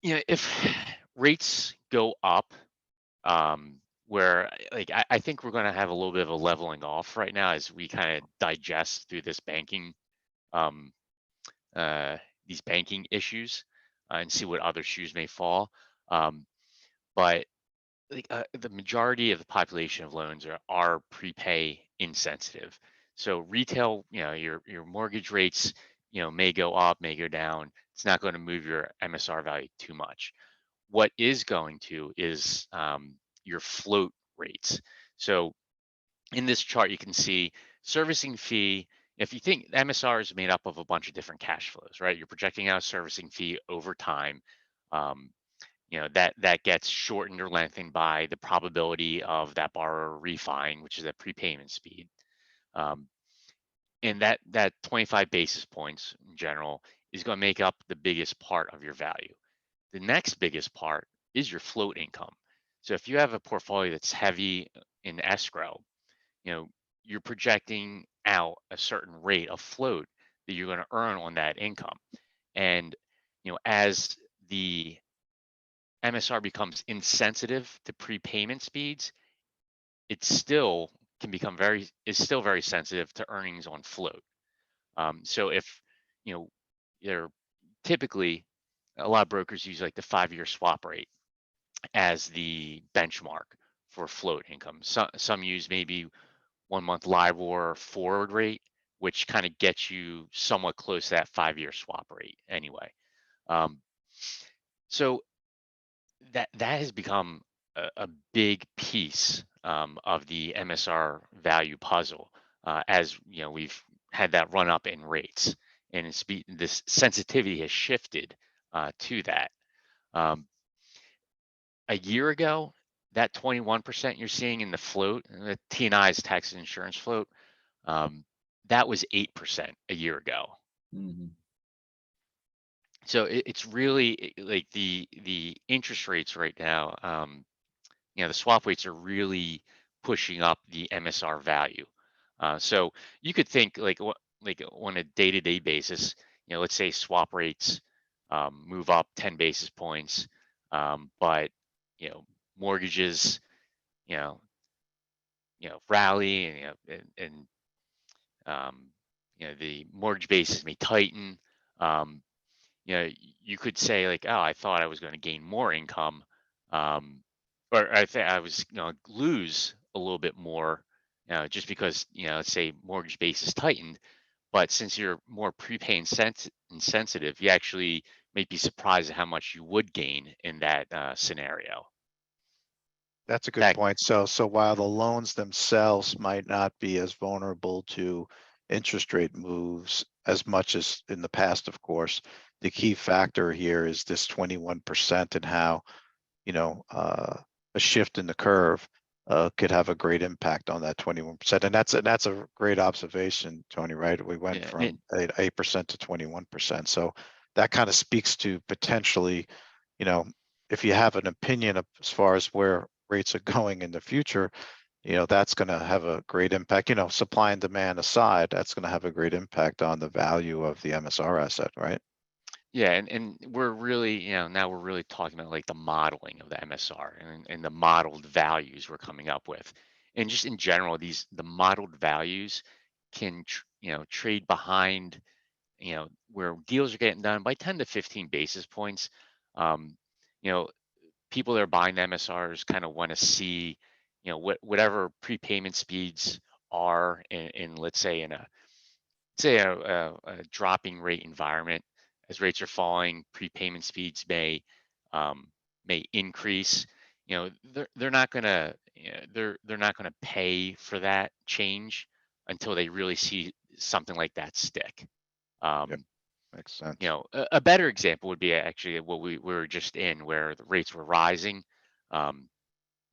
If rates go up, where like I think we're going to have a little bit of a leveling off right now as we kind of digest through this banking, these banking issues, and see what other shoes may fall. But like the majority of the population of loans are prepay insensitive. So retail, your mortgage rates, may go up, may go down. It's not going to move your MSR value too much. What is going to is your float rates. So in this chart, you can see servicing fee. If you think MSR is made up of a bunch of different cash flows, right? You're projecting out a servicing fee over time. That gets shortened or lengthened by the probability of that borrower refining, which is a prepayment speed. And that 25 basis points in general is going to make up the biggest part of your value. The next biggest part is your float income. So if you have a portfolio that's heavy in escrow, you're projecting out a certain rate of float that you're going to earn on that income. And as the MSR becomes insensitive to prepayment speeds, it still can become is still very sensitive to earnings on float. So if they're typically, a lot of brokers use like the 5-year swap rate as the benchmark for float income. Some use maybe 1-month LIBOR forward rate, which kind of gets you somewhat close to that 5-year swap rate anyway. So that has become a big piece of the MSR value puzzle, as we've had that run up in rates, and this sensitivity has shifted to that. A year ago, that 21% you're seeing in the float, the T&I's tax and insurance float, that was 8% a year ago. Mm-hmm. So it's really like the interest rates right now. The swap rates are really pushing up the MSR value. So you could think like on a day-to-day basis, let's say swap rates move up 10 basis points, but mortgages, rally, and the mortgage basis may tighten. You could say like, oh, I thought I was going to gain more income, or I think I was lose a little bit more just because, let's say mortgage base is tightened, but since you're more prepay insensitive, you actually may be surprised at how much you would gain in that scenario. That's a good That point. So while the loans themselves might not be as vulnerable to interest rate moves as much as in the past, of course, the key factor here is this 21% and how, a shift in the curve could have a great impact on that 21%. And that's a great observation, Tony, right? We went yeah, from 8% to 21%. So that kind of speaks to potentially, if you have an opinion of as far as where rates are going in the future, that's going to have a great impact, supply and demand aside, that's going to have a great impact on the value of the MSR asset, right? Yeah, and we're really, now we're really talking about like the modeling of the MSR and the modeled values we're coming up with. And just in general, the modeled values can, trade behind, where deals are getting done by 10 to 15 basis points. Um, you know, People that are buying the MSRs kind of want to see, whatever prepayment speeds are in let's say in a dropping rate environment. As rates are falling, prepayment speeds may increase. They're not gonna they're not gonna pay for that change until they really see something like that stick. Yep, Um, makes sense. a better example would be actually what we were just in, where the rates were rising, um,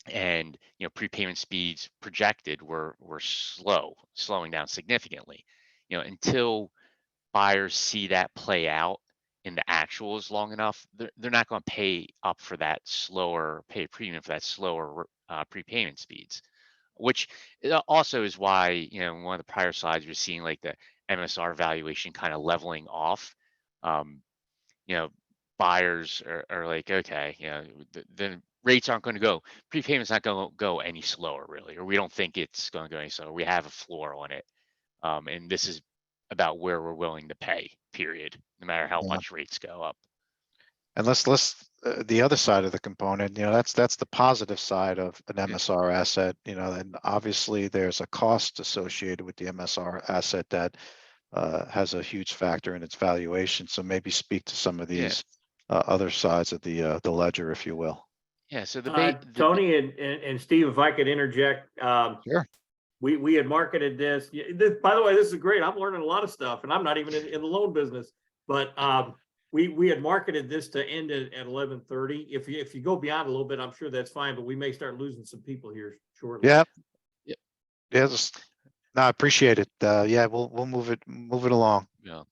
and prepayment speeds projected were slowing down significantly. Until buyers see that play out in the actuals long enough, they're not going to pay a premium for that slower prepayment speeds, which also is why, in one of the prior slides, you're seeing like the MSR valuation kind of leveling off. Um, you know, Buyers are like, okay, the rates aren't going to go, prepayment's not going to go any slower really, or we don't think it's going to go any slower. We have a floor on it. And this is about where we're willing to pay, period, no matter how Yeah. much rates go up. And let's the other side of the component, that's the positive side of an Yeah. MSR asset, and obviously there's a cost associated with the MSR asset that has a huge factor in its valuation. So maybe speak to some of Yeah. these other sides of the ledger, if you will. Yeah. So Tony and Steve, if I could interject, Sure. we had marketed this. By the way, this is great. I'm learning a lot of stuff, and I'm not even in the loan business. But we had marketed this to end at 11:30. If you go beyond a little bit, I'm sure that's fine. But we may start losing some people here shortly. Yeah. Yep. Yeah. No, I appreciate it. Yeah, we'll move it along. Yeah.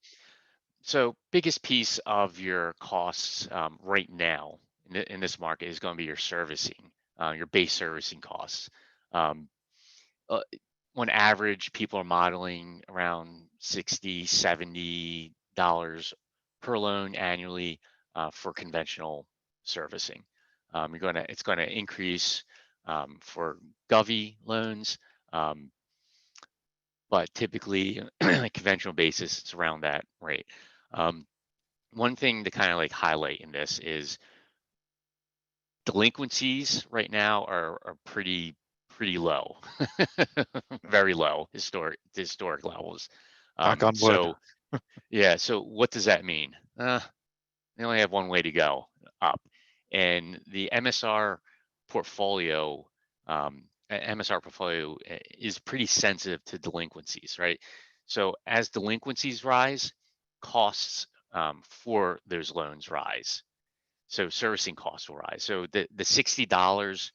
So biggest piece of your costs right now in this market is going to be your servicing, your base servicing costs. Um, uh, on average, people are modeling around $60, $70 per loan annually for conventional servicing. It's going to increase for Govy loans, but typically, on a conventional basis, it's around that rate. One thing to kind of like highlight in this is delinquencies right now are pretty low, very low historic levels. Knock on wood. So yeah, so what does that mean? They only have one way to go, up, and the portfolio, MSR portfolio is pretty sensitive to delinquencies, right? So as delinquencies rise, costs for those loans rise. So servicing costs will rise. So the $60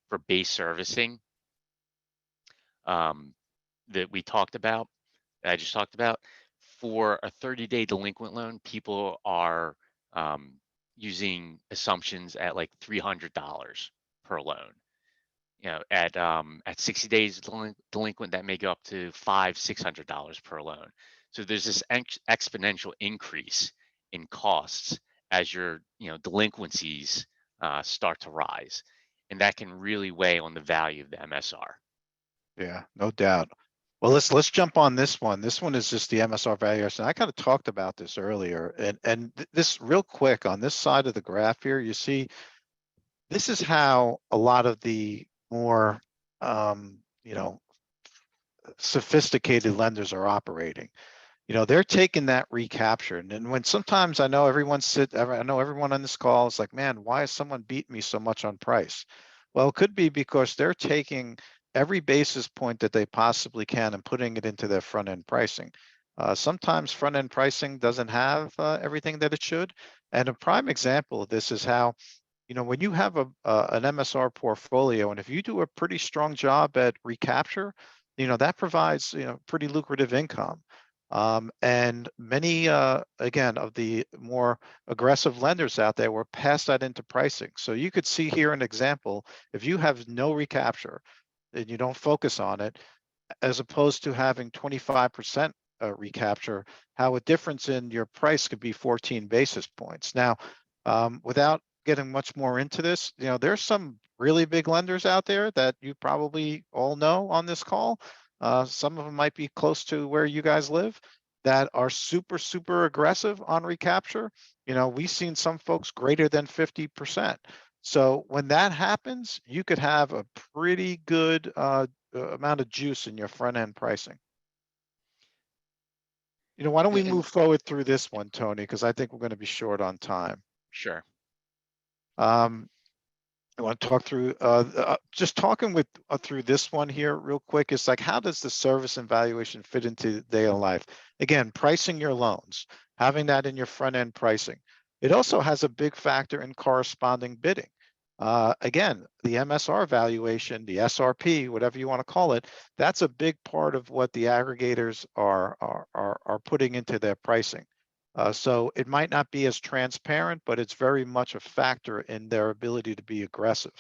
for base servicing that I just talked about, for a 30-day delinquent loan, people are using assumptions at like $300 per loan. At 60 days delinquent, that may go up to $500-$600 per loan. So there's this exponential increase in costs as your delinquencies start to rise, and that can really weigh on the value of the MSR. Yeah, no doubt. Well, let's jump on this one. This one is just the MSR valuation. I kind of talked about this earlier, and this real quick on this side of the graph here, you see, this is how a lot of the more, sophisticated lenders are operating. You know, they're taking that recapture. And when sometimes I know I know everyone on this call is like, man, why is someone beating me so much on price? Well, it could be because they're taking every basis point that they possibly can and putting it into their front end pricing. Sometimes front end pricing doesn't have everything that it should. And a prime example of this is how, you know, when you have an MSR portfolio, and if you do a pretty strong job at recapture, you know, that provides, you know, pretty lucrative income. And many, again, of the more aggressive lenders out there will pass that into pricing. So you could see here an example, if you have no recapture and you don't focus on it, as opposed to having 25% recapture, how a difference in your price could be 14 basis points. Now, without getting much more into this, you know, there's some really big lenders out there that you probably all know on this call. Some of them might be close to where you guys live that are super, super aggressive on recapture. You know, we've seen some folks greater than 50%. So when that happens, you could have a pretty good amount of juice in your front end pricing. You know, why don't we And- move forward through this one, Tony? Because I think we're going to be short on time. Sure. I want to talk through just talking with through this one here real quick. It's like, how does the service and valuation fit into daily life? Again, pricing your loans, having that in your front end pricing. It also has a big factor in corresponding bidding. Again, the MSR valuation, the SRP, whatever you want to call it, that's a big part of what the aggregators are putting into their pricing. So it might not be as transparent, but it's very much a factor in their ability to be aggressive.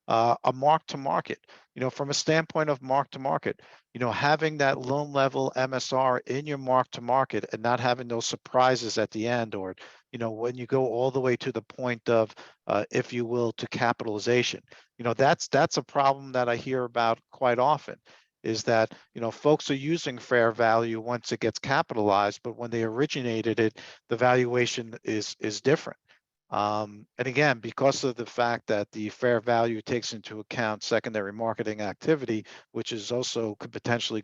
A mark to market, you know, from a standpoint of mark to market, you know, having that loan level MSR in your mark to market and not having those surprises at the end, or, you know, when you go all the way to the point of, if you will, to capitalization, you know, that's a problem that I hear about quite often. Is that, you know, folks are using fair value once it gets capitalized, but when they originated it, the valuation is different. And again, because of the fact that the fair value takes into account secondary marketing activity, which is also could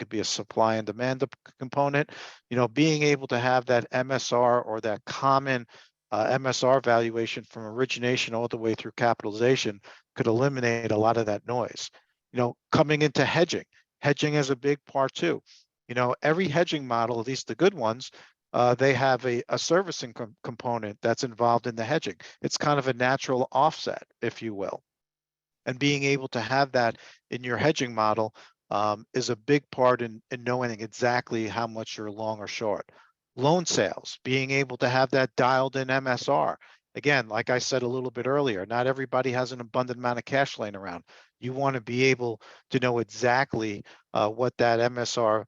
be a supply and demand component, you know, being able to have that MSR or that common MSR valuation from origination all the way through capitalization could eliminate a lot of that noise. You know, coming into hedging is a big part too. You know, every hedging model, at least the good ones, they have a servicing component that's involved in the hedging. It's kind of a natural offset, if you will. And being able to have that in your hedging model is a big part in knowing exactly how much you're long or short. Loan sales, being able to have that dialed in MSR. Again, like I said a little bit earlier, not everybody has an abundant amount of cash laying around. You want to be able to know exactly what that MSR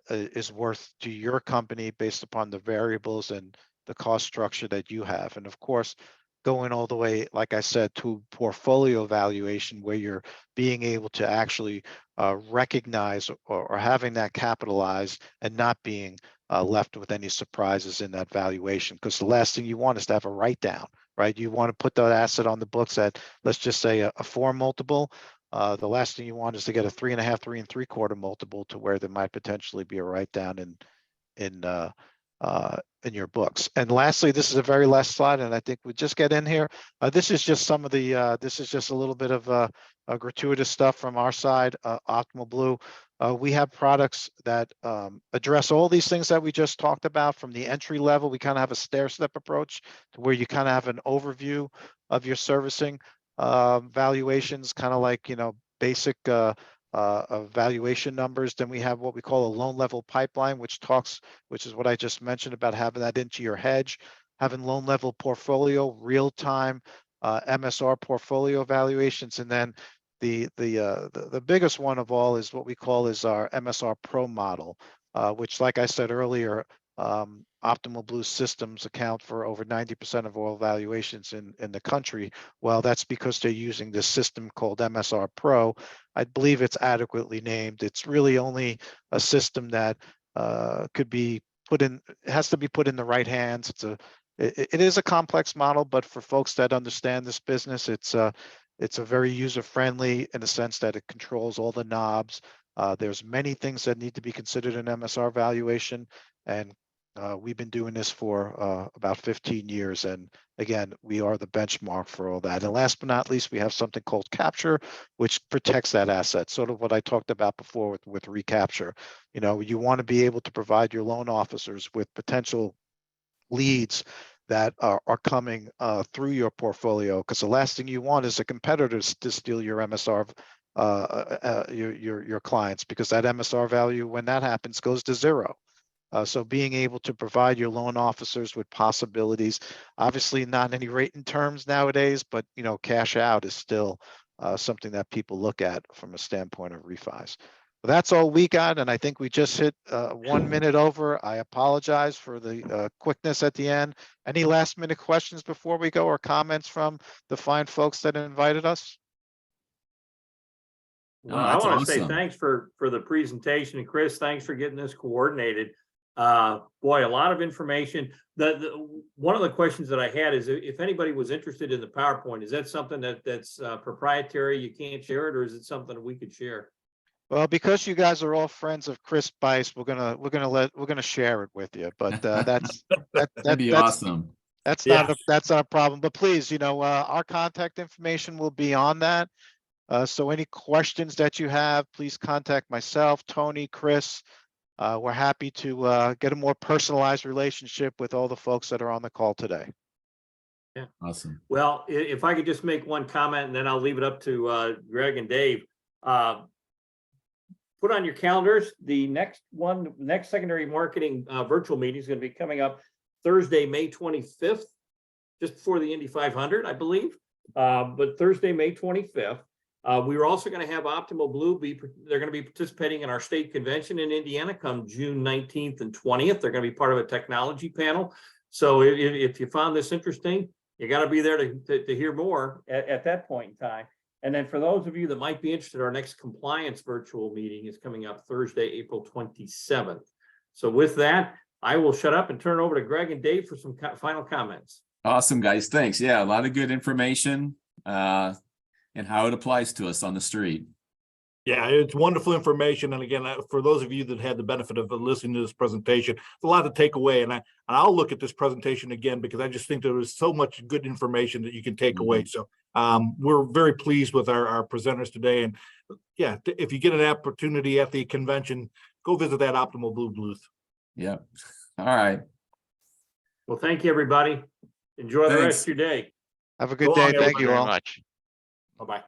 is worth to your company based upon the variables and the cost structure that you have. And of course, going all the way, like I said, to portfolio valuation, where you're being able to actually recognize or having that capitalized and not being left with any surprises in that valuation. Because the last thing you want is to have a write down, right? You want to put that asset on the books at, let's just say, a 4 multiple. The last thing you want is to get a 3.5, 3 3/4 multiple to where there might potentially be a write down in your books. And lastly, this is a very last slide, and I think we just get in here. This is just some of the, this is just a little bit of gratuitous stuff from our side, Optimal Blue. We have products that address all these things that we just talked about. From the entry level, we kind of have a stair step approach to where you kind of have an overview of your servicing valuations, kind of like, you know, basic valuation numbers. Then we have what we call a loan level pipeline, which is what I just mentioned about having that into your hedge, having loan level portfolio, real time MSR portfolio valuations, and then the biggest one of all is what we call is our MSR Pro model, which, like I said earlier, Optimal Blue systems account for over 90% of all valuations in the country. Well, that's because they're using this system called MSR Pro. I believe it's adequately named. It's really only a system that could be put in, has to be put in the right hands. It is a complex model, but for folks that understand this business, it's a very user friendly in the sense that it controls all the knobs. There's many things that need to be considered in MSR valuation, and we've been doing this for about 15 years. And again, we are the benchmark for all that. And last but not least, we have something called capture, which protects that asset. Sort of what I talked about before with recapture. You know, you want to be able to provide your loan officers with potential leads that are coming through your portfolio, because the last thing you want is a competitor to steal your MSR, your clients, because that MSR value, when that happens, goes to zero. So being able to provide your loan officers with possibilities, obviously not any rate in terms nowadays, but you know, cash out is still something that people look at from a standpoint of refis. But that's all we got, and I think we just hit 1 minute over. I apologize for the quickness at the end. Any last minute questions before we go, or comments from the fine folks that invited us? Well, Oh, I that's want to say awesome. thanks for the presentation, and Chris, thanks for getting this coordinated. Boy, a lot of information. One of the questions that I had is if anybody was interested in the PowerPoint, is that something that's proprietary? You can't share it, or is it something that we could share? Well, because you guys are all friends of Chris Bice, we're gonna share it with you. But that's That'd be awesome. that's Yeah. not a problem. But please, you know, our contact information will be on that. So any questions that you have, please contact myself, Tony, Chris. We're happy to get a more personalized relationship with all the folks that are on the call today. Awesome. Well, if I could just make one comment, and then I'll leave it up to Greg and Dave. Put on your calendars, the next secondary marketing virtual meeting is going to be coming up Thursday, May 25th, just before the Indy 500, I believe. But Thursday, May 25th. We were also going to have Optimal Blue they're going to be participating in our state convention in Indiana come June 19th and 20th. They're going to be part of a technology panel. So if you found this interesting, you got to be there to hear more at that point in time. And then for those of you that might be interested, our next compliance virtual meeting is coming up Thursday, April 27th. So with that, I will shut up and turn it over to Greg and Dave for some final comments. Awesome, guys. Thanks. Yeah, a lot of good information and how it applies to us on the street. Yeah, it's wonderful information. And again, for those of you that had the benefit of listening to this presentation, it's a lot to take away. And I'll look at this presentation again, because I just think there was so much good information that you can take away. So we're very pleased with our presenters today. And yeah, if you get an opportunity at the convention, go visit that Optimal Blue booth. Yep. All right. Well, thank you, everybody. Enjoy the rest of your day. Have a good So long, day. Thank you Very all. much. Bye-bye.